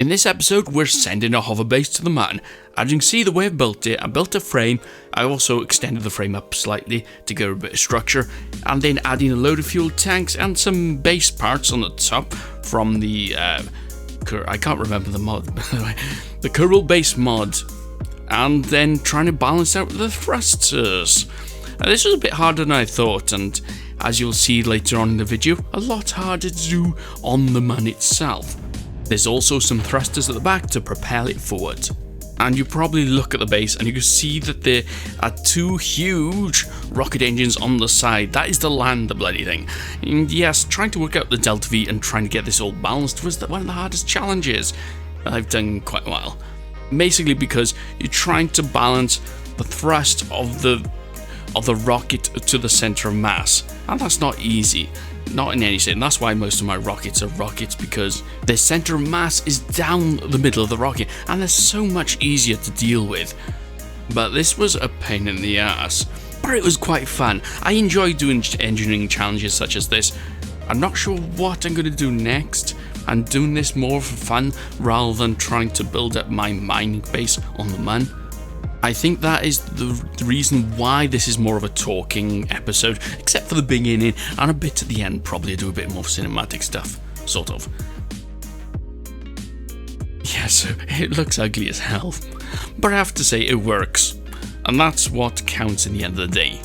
In this episode, we're sending a hover base to the moon. As you can see the way I've built it, I built a frame, I also extended the frame up slightly to give it a bit of structure, and then adding a load of fuel tanks and some base parts on the top from the, I can't remember the mod, by the way, the Kerbal base mod, and then trying to balance out the thrusters. This was a bit harder than I thought, and as you'll see later on in the video, a lot harder to do on the moon itself. There's also some thrusters at the back to propel it forward. And you probably look at the base and you can see that there are two huge rocket engines on the side. That is to land the bloody thing. And yes, trying to work out the delta V and trying to get this all balanced was one of the hardest challenges I've done quite a while. Basically because you're trying to balance the thrust of the rocket to the center of mass. And that's not easy. Not in any sense, and that's why most of my rockets are rockets, because their center of mass is down the middle of the rocket, and they're so much easier to deal with. But this was a pain in the ass, but it was quite fun. I enjoy doing engineering challenges such as this. I'm not sure what I'm going to do next. I'm doing this more for fun rather than trying to build up my mining base on the moon. I think that is the reason why this is more of a talking episode, except for the beginning and a bit at the end. Probably do a bit more cinematic stuff, sort of. Yes, it looks ugly as hell, but I have to say it works, and that's what counts in the end of the day.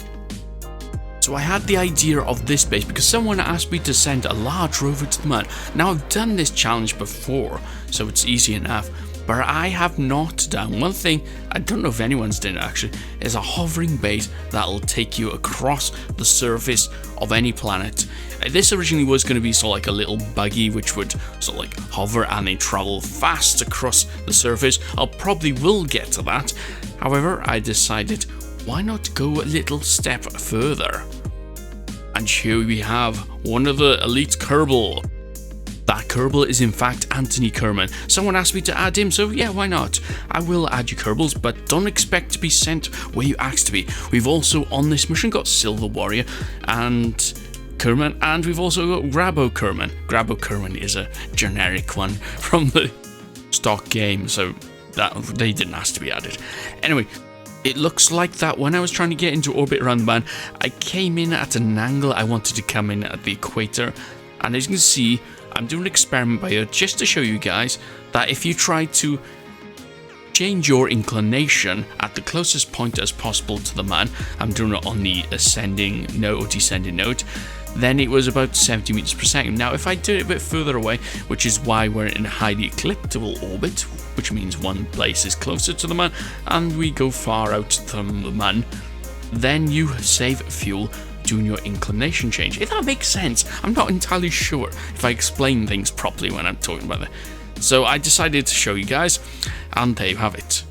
So I had the idea of this base because someone asked me to send a large rover to the moon. Now I've done this challenge before, so it's easy enough. But I have not done one thing, I don't know if anyone's done it actually, is a hovering base that'll take you across the surface of any planet. This originally was going to be sort of like a little buggy which would sort of like hover and then travel fast across the surface. I probably will get to that. However, I decided why not go a little step further. And here we have one of the elite Kerbal. That Kerbal is in fact Anthony Kerman. Someone asked me to add him, so yeah, why not? I will add you Kerbals, but don't expect to be sent where you asked to be. We've also on this mission got Silver Warrior and Kerman, and we've also got Grabo Kerman. Grabo Kerman is a generic one from the stock game, so that they didn't ask to be added. Anyway, it looks like that when I was trying to get into orbit around the moon, I came in at an angle. I wanted to come in at the equator, and as you can see, I'm doing an experiment by here just to show you guys that if you try to change your inclination at the closest point as possible to the moon, I'm doing it on the ascending node or descending node, then it was about 70 meters per second. Now if I do it a bit further away, which is why we're in a highly elliptical orbit, which means one place is closer to the moon and we go far out from the moon, then you save fuel doing your inclination change. If that makes sense, I'm not entirely sure if I explain things properly when I'm talking about it. So I decided to show you guys, and there you have it.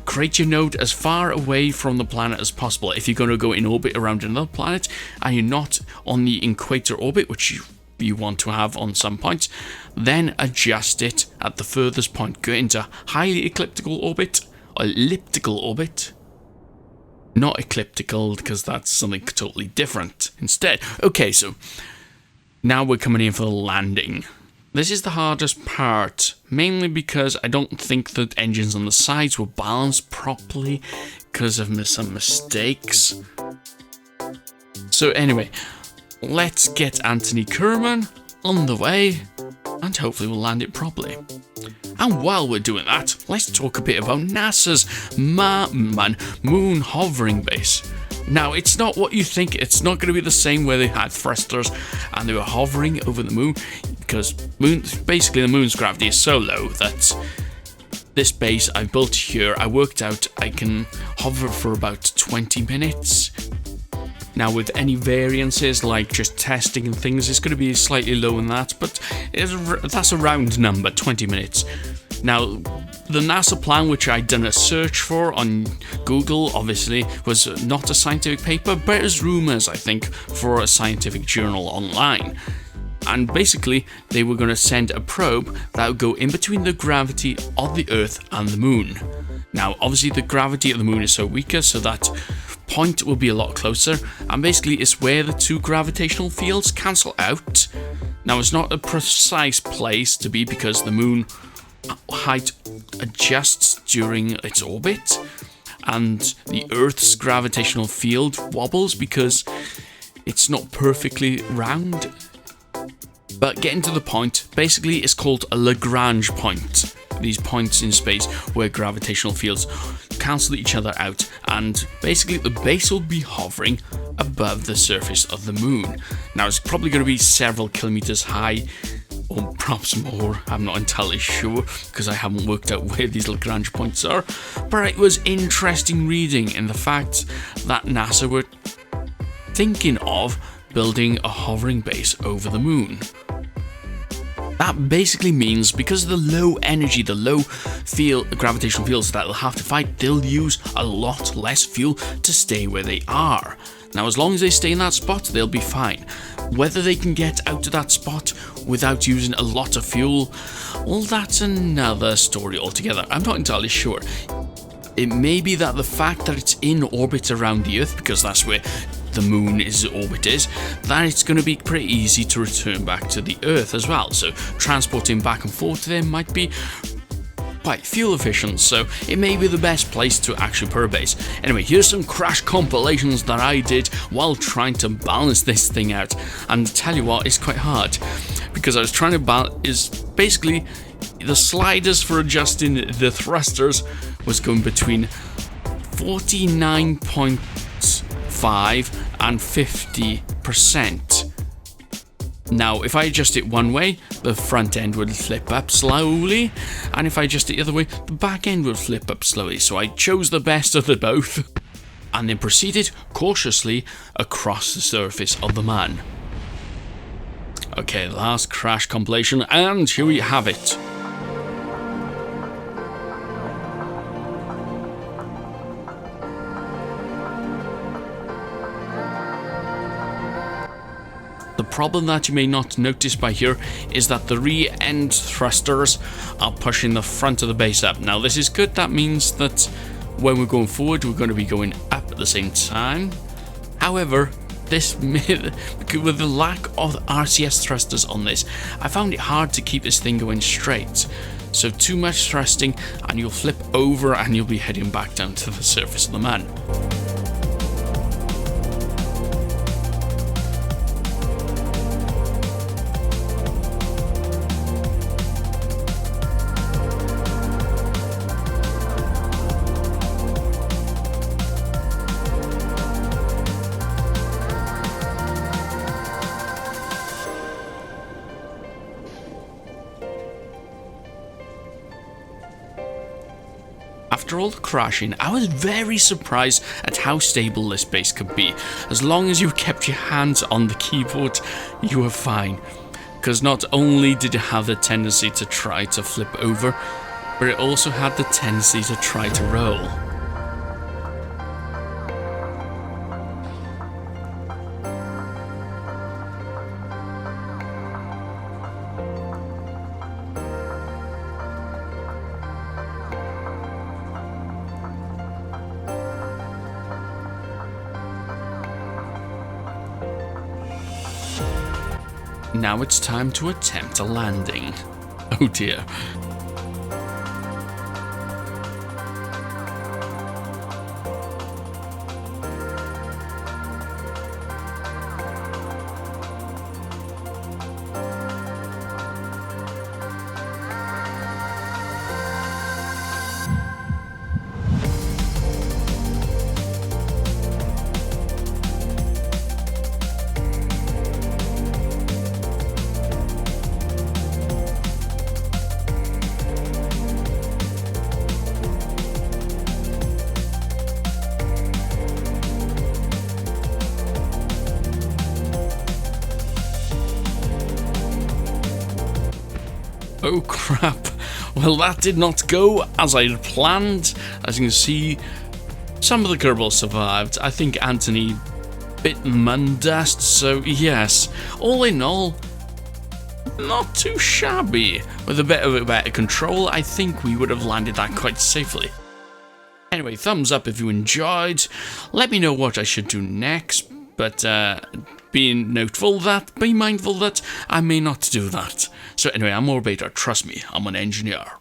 Create your node as far away from the planet as possible. If you're going to go in orbit around another planet and you're not on the equator orbit, which you want to have on some points, then adjust it at the furthest point. Go into highly elliptical orbit. Not ecliptical, because that's something totally different instead. Okay, so now we're coming in for the landing. This is the hardest part, mainly because I don't think the engines on the sides were balanced properly because of some mistakes. So anyway, let's get Anthony Kerman on the way, and hopefully we'll land it properly. And while we're doing that, let's talk a bit about NASA's moon hovering base. Now, it's not what you think. It's not going to be the same where they had thrusters and they were hovering over the moon, because basically the moon's gravity is so low that this base I built here, I worked out I can hover for about 20 minutes. Now with any variances like just testing and things, it's going to be slightly lower than that, but that's a round number, 20 minutes. Now the NASA plan, which I'd done a search for on Google, obviously was not a scientific paper, but it was rumours, I think, for a scientific journal online. And basically they were going to send a probe that would go in between the gravity of the Earth and the moon. Now obviously the gravity of the moon is so weaker, so that point will be a lot closer, and basically it's where the two gravitational fields cancel out. Now it's not a precise place to be because the moon height adjusts during its orbit, and the Earth's gravitational field wobbles because it's not perfectly round. But getting to the point, basically it's called a Lagrange point. These points in space where gravitational fields cancel each other out, and basically the base will be hovering above the surface of the moon. Now it's probably going to be several kilometers high, or perhaps more. I'm not entirely sure because I haven't worked out where these Lagrange points are, but it was interesting reading in the fact that NASA were thinking of building a hovering base over the moon. That basically means because of the low energy, the low gravitational fields that they'll have to fight, they'll use a lot less fuel to stay where they are. Now, as long as they stay in that spot, they'll be fine. Whether they can get out to that spot without using a lot of fuel, well, that's another story altogether. I'm not entirely sure. It may be that the fact that it's in orbit around the Earth, because that's where the moon's orbit is, that it's going to be pretty easy to return back to the Earth as well. So transporting back and forth there might be quite fuel efficient, so it may be the best place to actually put a base. Anyway, here's some crash compilations that I did while trying to balance this thing out, and tell you what, it's quite hard because I was trying to balance. Basically the sliders for adjusting the thrusters was going between 49.5 and 50%. Now, if I adjust it one way, the front end would flip up slowly, and if I adjust it the other way, the back end would flip up slowly. So I chose the best of the both, and then proceeded cautiously across the surface of the man. Okay, last crash compilation, and here we have it. The problem that you may not notice by here is that the rear end thrusters are pushing the front of the base up. Now this is good, that means that when we're going forward we're going to be going up at the same time. However, with the lack of RCS thrusters on this, I found it hard to keep this thing going straight. So too much thrusting and you'll flip over and you'll be heading back down to the surface of the man. After all the crashing, I was very surprised at how stable this base could be. As long as you kept your hands on the keyboard, you were fine. Because not only did it have the tendency to try to flip over, but it also had the tendency to try to roll. Now it's time to attempt a landing. Oh dear. Oh crap, well that did not go as I had planned. As you can see, some of the Kerbal survived. I think Anthony bit mundust, so yes, all in all, not too shabby. With a bit of better control, I think we would have landed that quite safely. Anyway, thumbs up if you enjoyed. Let me know what I should do next, but be mindful that I may not do that. So anyway, I'm Orbital, trust me, I'm an engineer.